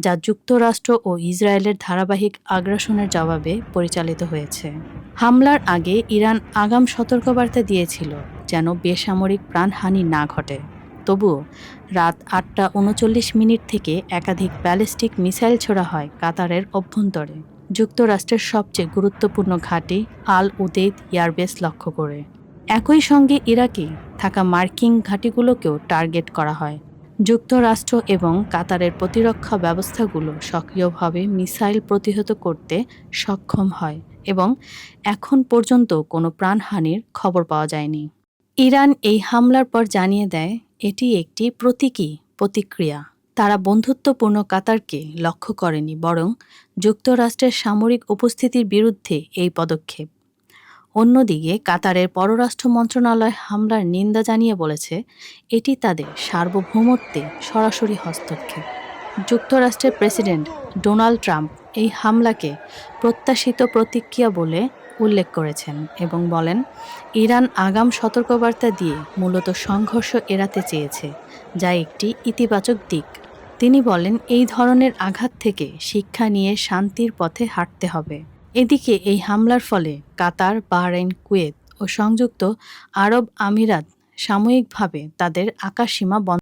যা যুক্তরাষ্ট্র ও ইসরায়েলের ধারাবাহিক আগ্রাসনের জবাবে পরিচালিত হয়েছে। হামলার আগে ইরান আগাম সতর্কবার্তা দিয়েছিল যেন বেসামরিক প্রাণহানি না ঘটে। তবুও রাত ৮টা ৩৯ থেকে একাধিক ব্যালিস্টিক মিসাইল ছোড়া হয় কাতারের অভ্যন্তরে, যুক্তরাষ্ট্রের সবচেয়ে গুরুত্বপূর্ণ ঘাঁটি আল উদেইদ এয়ারবেস লক্ষ্য করে। একই সঙ্গে ইরাকে থাকা মার্কিন ঘাঁটিগুলোকেও টার্গেট করা হয়। যুক্তরাষ্ট্র এবং কাতারের প্রতিরক্ষা ব্যবস্থাগুলো সক্রিয়ভাবে মিসাইল প্রতিহত করতে সক্ষম হয় এবং এখন পর্যন্ত কোনো প্রাণহানির খবর পাওয়া যায়নি। ইরান এই হামলার পর জানিয়ে দেয় এটি একটি প্রতীকী প্রতিক্রিয়া। তারা বন্ধুত্বপূর্ণ কাতারকে লক্ষ্য করেনি, বরং যুক্তরাষ্ট্রের সামরিক উপস্থিতির বিরুদ্ধে এই পদক্ষেপ। অন্যদিকে কাতারের পররাষ্ট্র মন্ত্রণালয় হামলার নিন্দা জানিয়ে বলেছে, এটি তাদের সার্বভৌমত্বে সরাসরি হস্তক্ষেপ। যুক্তরাষ্ট্রের প্রেসিডেন্ট ডোনাল্ড ট্রাম্প এই হামলাকে প্রত্যাশিত প্রতিক্রিয়া বলে উল্লেখ করেছেন এবং বলেন, ইরান আগাম সতর্কবার্তা দিয়ে মূলত সংঘর্ষ এড়াতে চেয়েছে, যা একটি ইতিবাচক দিক। তিনি বলেন, এই ধরনের আঘাত থেকে শিক্ষা নিয়ে শান্তির পথে হাঁটতে হবে। এদিকে এই হামলার ফলে কাতার, বাহরাইন, কুয়েত ও সংযুক্ত আরব আমিরাত সাময়িকভাবে তাদের আকাশসীমা বন্ধ